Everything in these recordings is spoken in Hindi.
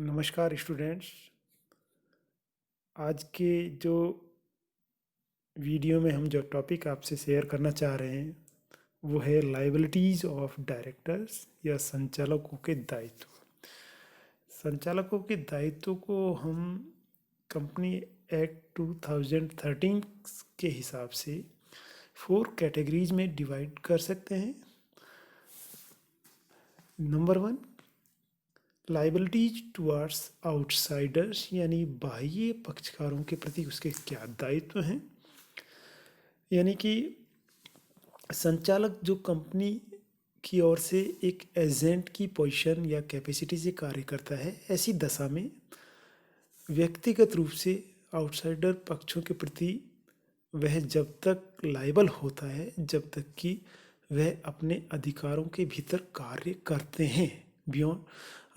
नमस्कार स्टूडेंट्स। आज के जो वीडियो में हम जो टॉपिक आपसे शेयर करना चाह रहे हैं वो है लायबिलिटीज़ ऑफ डायरेक्टर्स या संचालकों के दायित्व। संचालकों के दायित्व को हम कंपनी एक्ट 2013 के हिसाब से 4 कैटेगरीज में डिवाइड कर सकते हैं। नंबर 1, लाइबिलिटीज टुवर्ड्स आउटसाइडर्स, यानी बाह्य पक्षकारों के प्रति उसके क्या दायित्व हैं। यानी कि संचालक जो कंपनी की ओर से एक एजेंट की पोजीशन या कैपेसिटी से कार्य करता है, ऐसी दशा में व्यक्तिगत रूप से आउटसाइडर पक्षों के प्रति वह जब तक लायबल होता है जब तक कि वह अपने अधिकारों के भीतर कार्य करते हैं, beyond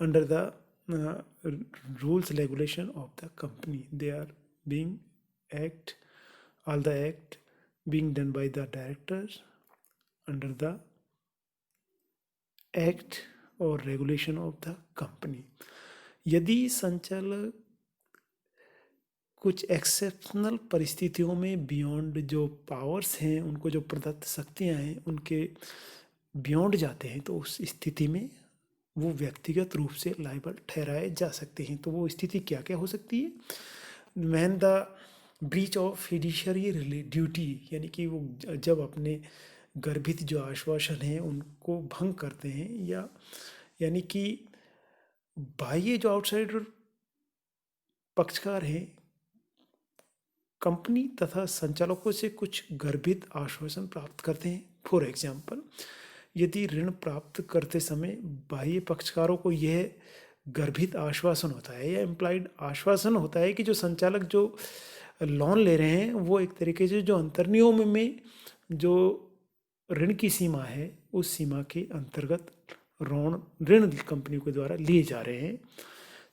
under the rules regulation of the company, they are being act all the act being done by the directors under the act or regulation of the company। यदि संचालक कुछ एक्सेप्शनल परिस्थितियों में बियॉन्ड जो पावर्स हैं, उनको जो प्रदत्त शक्तियां हैं, उनके बियॉन्ड जाते हैं, तो उस स्थिति में वो व्यक्तिगत रूप से लायबल ठहराए जा सकते हैं। तो वो स्थिति क्या क्या हो सकती है? When the breach of fiduciary duty, यानी कि वो जब अपने गर्भित जो आश्वासन हैं उनको भंग करते हैं, या यानी कि बाह्य जो आउटसाइडर पक्षकार हैं कंपनी तथा संचालकों से कुछ गर्भित आश्वासन प्राप्त करते हैं। फॉर एग्जाम्पल, यदि ऋण प्राप्त करते समय बाह्य पक्षकारों को यह गर्भित आश्वासन होता है या इम्प्लाइड आश्वासन होता है कि जो संचालक जो लोन ले रहे हैं वो एक तरीके से जो अंतर्नियम में जो ऋण की सीमा है उस सीमा के अंतर्गत ऋण कंपनी के द्वारा लिए जा रहे हैं,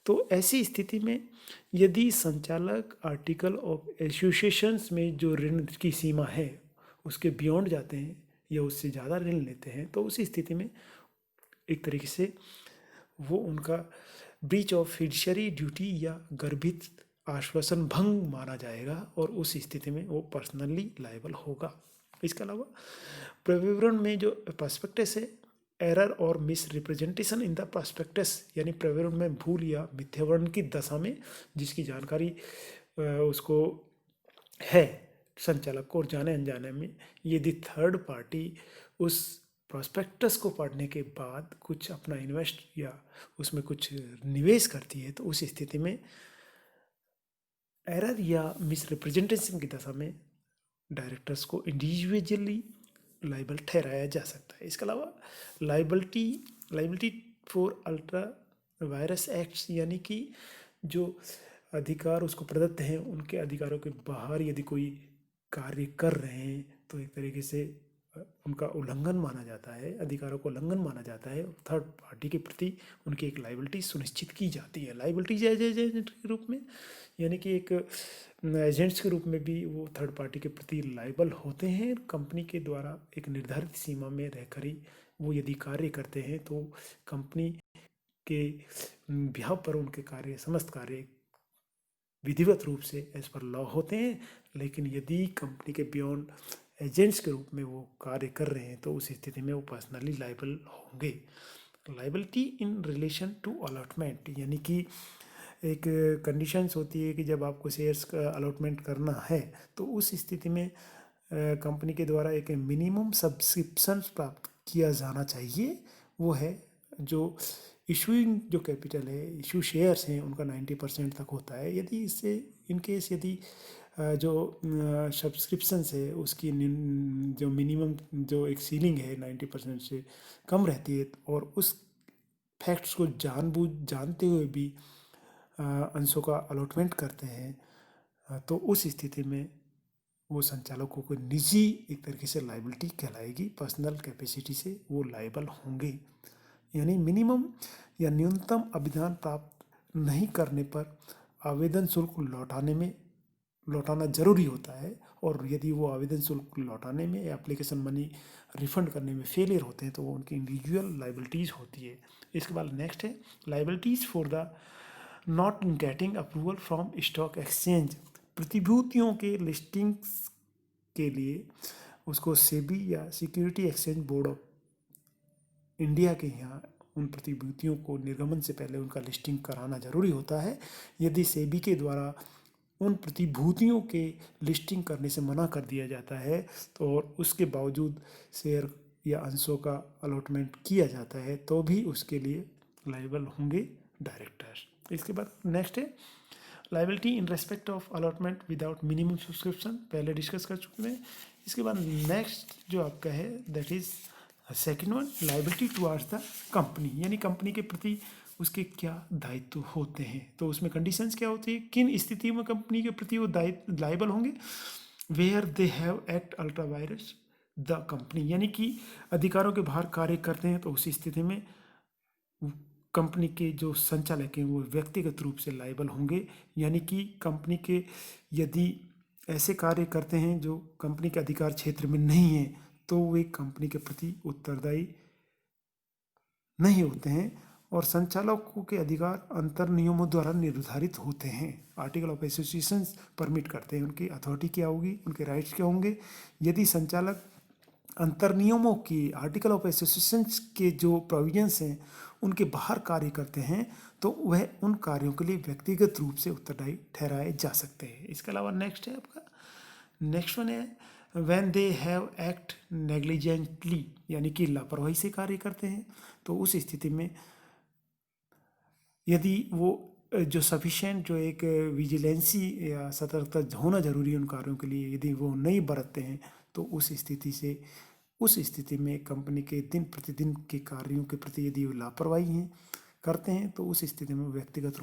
तो ऐसी स्थिति में यदि संचालक आर्टिकल ऑफ एसोसिएशंस में जो ऋण की सीमा है उसके बियॉन्ड जाते हैं या उससे ज़्यादा ऋण लेते हैं, तो उसी स्थिति में एक तरीके से वो उनका ब्रीच ऑफ फिड्यूशियरी ड्यूटी या गर्भित आश्वासन भंग माना जाएगा और उस स्थिति में वो पर्सनली लायबल होगा। इसके अलावा प्रविवरण में जो प्रॉस्पेक्टस है, एरर और miss representation in the prospectus, यानी प्रविवरण में भूल या मिथ्यावरण की दशा में जिसकी जानकारी उसको है संचालक को और जाने अनजाने में, यदि थर्ड पार्टी उस प्रॉस्पेक्टस को पढ़ने के बाद कुछ अपना इन्वेस्ट या उसमें कुछ निवेश करती है, तो उस स्थिति में एरर या मिस रिप्रेजेंटेशन की दशा में डायरेक्टर्स को इंडिविजुअली लाइबल ठहराया जा सकता है। इसके अलावा liability for ultra vires acts, यानी कि जो अधिकार उसको प्रदत्त हैं उनके अधिकारों के बाहर यदि कोई कार्य कर रहे हैं तो एक तरीके से उनका उल्लंघन माना जाता है, अधिकारों को उल्लंघन माना जाता है, थर्ड पार्टी के प्रति उनकी एक लाइबिलिटी सुनिश्चित की जाती है। लाइबिलिटी एजेंट के रूप में, यानी कि एक एजेंट्स के रूप में भी वो थर्ड पार्टी के प्रति लाइबल होते हैं। कंपनी के द्वारा एक निर्धारित सीमा में रहकर ही वो यदि कार्य करते हैं तो कंपनी के बिहाव पर उनके कार्य, समस्त कार्य विधिवत रूप से एज पर लॉ होते हैं। लेकिन यदि कंपनी के बियॉन्ड एजेंट्स के रूप में वो कार्य कर रहे हैं तो उस स्थिति में वो पर्सनली लाइबल होंगे। Liability in relation to allotment, यानी कि एक कंडीशंस होती है कि जब आपको शेयर्स का अलॉटमेंट करना है तो उस स्थिति में कंपनी के द्वारा एक मिनिमम सब्सक्रिप्शंस प्राप्त किया जाना चाहिए। वो है जो इशूइंग जो कैपिटल है, इशू शेयर्स हैं, उनका 90% तक होता है। यदि इससे इनकेस यदि जो सब्सक्रिप्शंस है उसकी जो मिनिमम जो एक सीलिंग है 90% से कम रहती है और उस फैक्ट्स को जानते हुए भी अंशों का अलॉटमेंट करते हैं, तो उस स्थिति में वो संचालकों को निजी एक तरीके से लाइबिलिटी कहलाएगी। पर्सनल कैपेसिटी से वो लाइबल होंगे, यानी मिनिमम या न्यूनतम अभिधान प्राप्त नहीं करने पर आवेदन शुल्क लौटाना जरूरी होता है, और यदि वो आवेदन शुल्क लौटाने में या एप्लीकेशन मनी रिफंड करने में फेलियर होते हैं तो वो उनकी इंडिविजुअल लाइबिलिटीज़ होती है। इसके बाद नेक्स्ट है liabilities for the not getting approval from stock exchange, प्रतिभूतियों के लिस्टिंग्स के लिए उसको सेबी या security exchange board of India के यहाँ उन प्रतिभूतियों को निर्गमन से पहले उनका लिस्टिंग कराना जरूरी होता है। यदि सेबी के द्वारा उन प्रतिभूतियों के लिस्टिंग करने से मना कर दिया जाता है तो और उसके बावजूद शेयर या अंशों का अलॉटमेंट किया जाता है तो भी उसके लिए लाइबल होंगे डायरेक्टर। इसके बाद नेक्स्ट है liability in respect of allotment without minimum subscription, पहले डिस्कस कर चुके हैं। इसके बाद नेक्स्ट जो आपका है that is second one, liability towards the company, यानी कंपनी के प्रति उसके क्या दायित्व होते हैं। तो उसमें कंडीशंस क्या होती है, किन स्थितियों में कंपनी के प्रति वो लाइबल होंगे, where they have act ultra vires the company, यानी कि अधिकारों के बाहर कार्य करते हैं तो उस स्थिति में कंपनी के जो संचालक हैं वो व्यक्तिगत रूप से लाइबल होंगे। यानी कि कंपनी के यदि ऐसे कार्य करते हैं जो कंपनी के अधिकार क्षेत्र में नहीं है तो वे कंपनी के प्रति उत्तरदायी नहीं होते हैं और संचालकों के अधिकार अंतर नियमों द्वारा निर्धारित होते हैं। आर्टिकल ऑफ एसोसिएशन परमिट करते हैं, उनकी अथॉरिटी क्या होगी, उनके राइट्स क्या होंगे। यदि संचालक अंतर नियमों की आर्टिकल ऑफ एसोसिएशन के जो प्रोविजंस हैं उनके बाहर कार्य करते हैं तो वह उन कार्यों के लिए व्यक्तिगत रूप से उत्तरदायी ठहराए जा सकते हैं। इसके अलावा नेक्स्ट है आपका, नेक्स्ट वन है when they have act negligently, यानी कि लापरवाही से कार्य करते हैं तो उस स्थिति में यदि वो जो सफिशिएंट जो एक विजिलेंसी या सतर्कता होना जरूरी है उन कार्यों के लिए, यदि वो नहीं बरतते हैं तो उस स्थिति में कंपनी के दिन प्रतिदिन के कार्यों के प्रति यदि वो लापरवाही हैं करते हैं तो उस स्थिति में व्यक्तिगत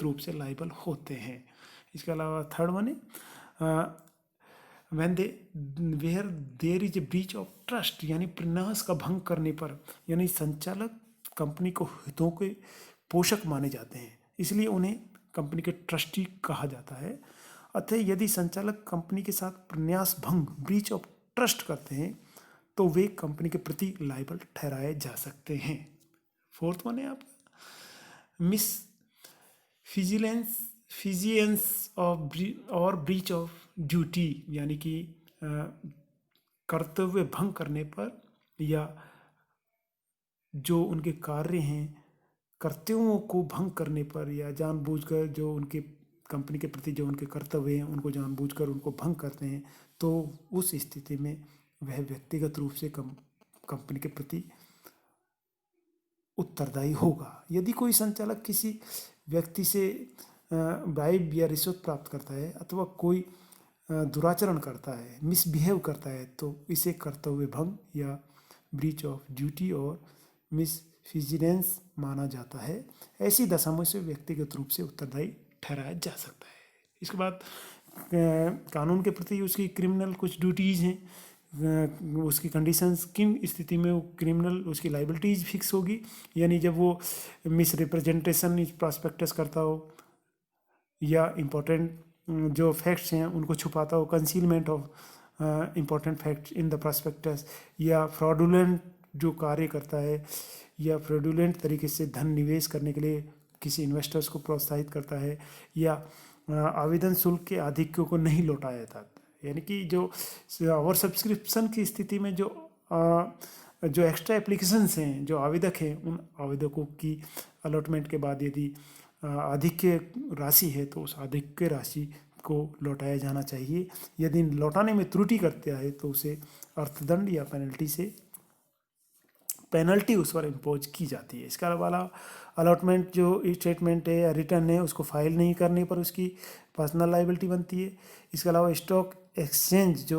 रूप से लाइबल होते हैं। इसके अलावा थर्ड वन है when they where there is a breach of trust, यानी प्रन्यास का भंग करने पर, यानी संचालक कंपनी को हितों के पोषक माने जाते हैं इसलिए उन्हें कंपनी के ट्रस्टी कहा जाता है। अतः यदि संचालक कंपनी के साथ प्रन्यास भंग ब्रीच ऑफ ट्रस्ट करते हैं तो वे कंपनी के प्रति लाइबल ठहराए जा सकते हैं। फोर्थ वन है आपका मिस फिजिलेंस और ब्रीच ऑफ ड्यूटी, यानी कि कर्तव्य भंग करने पर या जो उनके कार्य हैं कर्तव्यों को भंग करने पर या जानबूझकर जो उनके कंपनी के प्रति जो उनके कर्तव्य हैं उनको जानबूझकर उनको भंग करते हैं तो उस स्थिति में वह व्यक्तिगत रूप से कंपनी के प्रति उत्तरदायी होगा। यदि कोई संचालक किसी व्यक्ति से ब्राइब या रिश्वत प्राप्त करता है अथवा कोई दुराचरण करता है, मिसबिहेव करता है तो इसे कर्तव्य भंग या ब्रीच ऑफ ड्यूटी और मिसफिजिलेंस माना जाता है। ऐसी दशा में से व्यक्तिगत रूप से उत्तरदायी ठहराया जा सकता है। इसके बाद कानून के प्रति उसकी क्रिमिनल कुछ ड्यूटीज़ हैं, उसकी कंडीशंस किन स्थिति में वो क्रिमिनल उसकी लाइबिलिटीज़ फिक्स होगी, यानी जब वो मिस रिप्रेजेंटेशन प्रॉस्पेक्टस करता हो या इम्पोर्टेंट जो फैक्ट्स हैं उनको छुपाता हो, concealment of important facts in the prospectus, या फ्रॉडुलेंट जो कार्य करता है या फ्रॉडुलेंट तरीके से धन निवेश करने के लिए किसी इन्वेस्टर्स को प्रोत्साहित करता है, या आवेदन शुल्क के आधिक्यों को नहीं लौटाया जाता, यानी कि जो ओवर सब्सक्रिप्शन की स्थिति में जो एक्स्ट्रा एप्लीकेशंस हैं जो आवेदक हैं उन आवेदकों की अलॉटमेंट के बाद यदि आधिक्य राशि है तो उस आधिक्य राशि को लौटाया जाना चाहिए। यदि लौटाने में त्रुटि करता है तो उसे अर्थदंड या पेनल्टी उस पर इम्पोज की जाती है। इसके अलावा अलॉटमेंट जो स्टेटमेंट है या रिटर्न है उसको फाइल नहीं करने पर उसकी पर्सनल लाइबिलिटी बनती है। इसके अलावा स्टॉक एक्सचेंज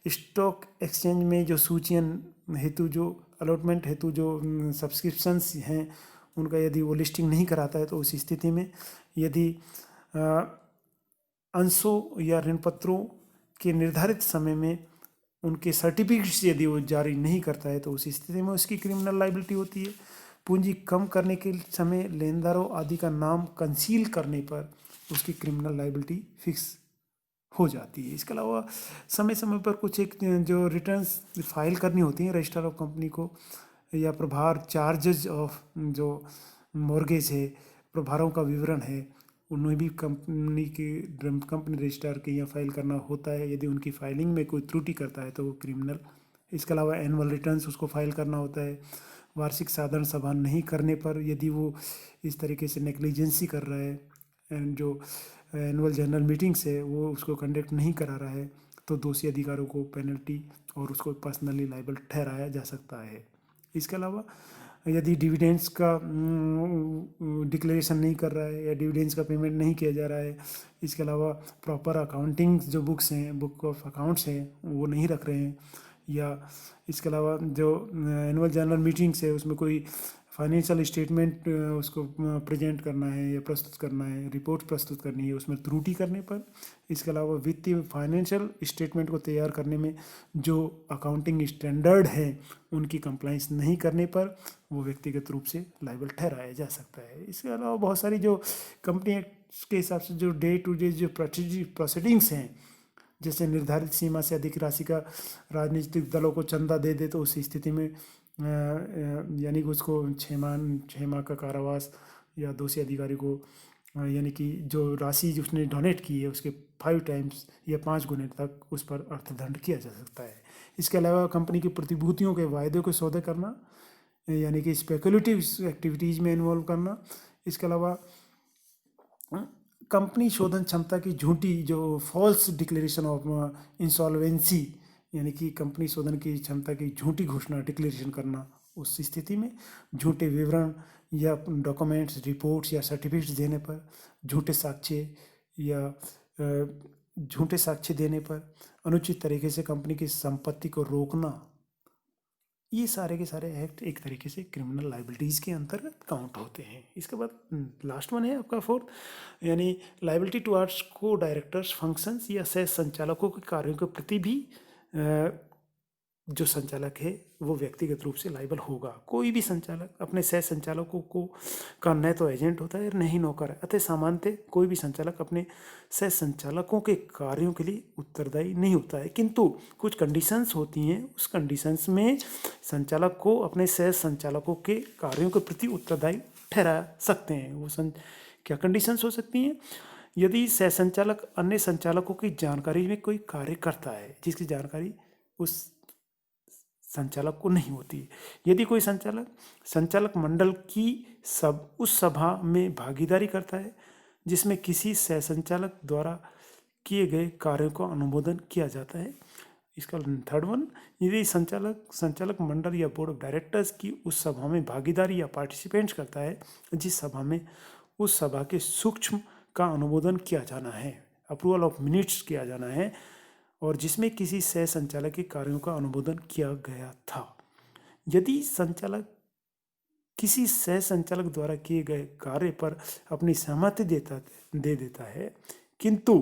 स्टॉक एक्सचेंज में जो सूचियाँ हेतु जो अलॉटमेंट हेतु जो सब्सक्रिप्शंस हैं उनका यदि वो लिस्टिंग नहीं कराता है तो उस स्थिति में यदि अंशों या ऋण पत्रों के निर्धारित समय में उनके सर्टिफिकेट्स यदि वो जारी नहीं करता है तो उस स्थिति में उसकी क्रिमिनल लाइबिलिटी होती है। पूंजी कम करने के समय लेनदारों आदि का नाम कंसील करने पर उसकी क्रिमिनल लाइबिलिटी फिक्स हो जाती है। इसके अलावा समय समय पर कुछ एक जो रिटर्न्स फाइल करनी होती हैं रजिस्टर ऑफ कंपनी को या प्रभार चार्जेज ऑफ जो मॉर्गेज है, प्रभारों का विवरण है, उन्हें भी कंपनी रजिस्ट्रार के यहाँ फाइल करना होता है। यदि उनकी फाइलिंग में कोई त्रुटि करता है तो वो क्रिमिनल। इसके अलावा एनुअल रिटर्न्स उसको फाइल करना होता है। वार्षिक साधारण सभा नहीं करने पर यदि वो इस तरीके से नेग्लिजेंसी कर रहा है, जो एनुअल जनरल मीटिंग्स है वो उसको कंडक्ट नहीं करा रहा है, तो दोषी अधिकारियों को पेनल्टी और उसको पर्सनली लायबल ठहराया जा सकता है। इसके अलावा यदि डिविडेंड्स का डिक्लेरेशन नहीं कर रहा है या डिविडेंड्स का पेमेंट नहीं किया जा रहा है, इसके अलावा प्रॉपर अकाउंटिंग जो बुक्स हैं, बुक ऑफ अकाउंट्स हैं, वो नहीं रख रहे हैं, या इसके अलावा जो एनुअल जनरल मीटिंग्स है उसमें कोई फाइनेंशियल स्टेटमेंट उसको प्रेजेंट करना है या प्रस्तुत करना है, रिपोर्ट प्रस्तुत करनी है, उसमें त्रुटि करने पर, इसके अलावा वित्तीय फाइनेंशियल स्टेटमेंट को तैयार करने में जो अकाउंटिंग स्टैंडर्ड है उनकी कंप्लाइंस नहीं करने पर वो व्यक्तिगत रूप से लायबल ठहराया जा सकता है। इसके अलावा बहुत सारी जो कंपनी एक्ट के हिसाब से जो डे टू डे जो प्रोसीडिंग्स हैं, जैसे निर्धारित सीमा से अधिक राशि का राजनीतिक दलों को चंदा दे दे तो उस स्थिति में यानी कि उसको 6 माह का कारावास, या दोषी अधिकारी को यानी कि जो राशि उसने डोनेट की है उसके 5 टाइम्स या 5 गुने तक उस पर अर्थदंड किया जा सकता है। इसके अलावा कंपनी की प्रतिभूतियों के वायदे को सौदे करना, यानी कि स्पेकुलेटिव एक्टिविटीज़ में इन्वॉल्व करना। इसके अलावा कंपनी शोधन क्षमता की झूठी जो फॉल्स डिक्लेरेशन ऑफ इंसॉल्वेंसी, यानी कि कंपनी शोधन की क्षमता की झूठी घोषणा डिक्लेरेशन करना, उस स्थिति में झूठे विवरण या डॉक्यूमेंट्स, रिपोर्ट्स या सर्टिफिकेट्स देने पर, झूठे साक्ष्य या झूठे साक्ष्य देने पर, अनुचित तरीके से कंपनी की संपत्ति को रोकना, ये सारे के सारे एक्ट एक तरीके से क्रिमिनल लाइबिलिटीज़ के अंतर्गत काउंट होते हैं। इसके बाद लास्ट वन है आपका 4th, यानी लाइबिलिटी टुवर्ड्स को डायरेक्टर्स फंक्शंस या सह संचालकों के कार्यों के प्रति भी जो संचालक है वो व्यक्तिगत रूप से लाइबल होगा। कोई भी संचालक अपने सह संचालकों को का न तो एजेंट होता है न ही नौकर है, अतः सामान्यतः कोई भी संचालक अपने सह संचालकों के कार्यों के लिए उत्तरदायी नहीं होता है, किंतु कुछ कंडीशंस होती हैं। उस कंडीशंस में संचालक को अपने सह संचालकों के कार्यों के प्रति उत्तरदायी ठहरा सकते हैं। वो क्या कंडीशंस हो सकती हैं? यदि सह संचालक अन्य संचालकों की जानकारी में कोई कार्य करता है जिसकी जानकारी उस संचालक को नहीं होती। यदि कोई संचालक मंडल की उस सभा में भागीदारी करता है जिसमें किसी सह संचालक द्वारा किए गए कार्यों का अनुमोदन किया जाता है। इसका 3rd वन, यदि संचालक मंडल या बोर्ड ऑफ डायरेक्टर्स की उस सभा में भागीदारी या पार्टिसिपेंट्स करता है जिस सभा में उस सभा के सूक्ष्म का अनुमोदन किया जाना है, अप्रूवल ऑफ मिनट्स किया जाना है, और जिसमें किसी सह संचालक के कार्यों का अनुमोदन किया गया था। यदि संचालक किसी सह संचालक द्वारा किए गए कार्य पर अपनी सहमति दे देता है, किंतु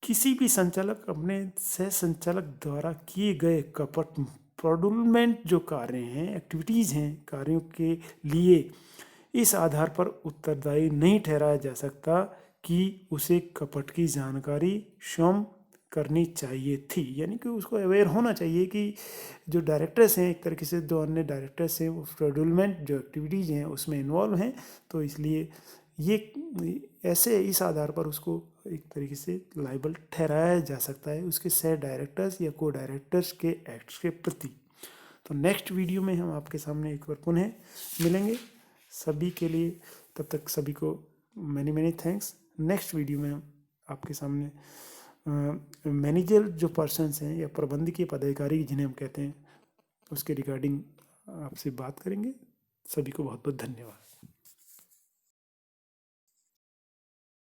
किसी भी संचालक अपने सह संचालक द्वारा किए गए कपट फ्रॉडुलेंट जो कार्य हैं, एक्टिविटीज़ हैं, कार्यों के लिए इस आधार पर उत्तरदायी नहीं ठहराया जा सकता कि उसे कपट की जानकारी स्वयं करनी चाहिए थी। यानी कि उसको अवेयर होना चाहिए कि जो डायरेक्टर्स हैं, एक तरीके से जो अन्य डायरेक्टर्स हैं वो फ्रॉडुलेंट जो एक्टिविटीज़ हैं उसमें इन्वॉल्व हैं, तो इसलिए ये ऐसे इस आधार पर उसको एक तरीके से लाइबल ठहराया जा सकता है उसके सह डायरेक्टर्स या को डायरेक्टर्स के एक्ट्स के प्रति। तो नेक्स्ट वीडियो में हम आपके सामने एक बार पुनः मिलेंगे। सभी के लिए तब तक सभी को मैनी थैंक्स। नेक्स्ट वीडियो में हम आपके सामने मैनेजर जो पर्सन्स हैं या प्रबंधकीय पदाधिकारी जिन्हें हम कहते हैं उसके रिगार्डिंग आपसे बात करेंगे। सभी को बहुत बहुत धन्यवाद।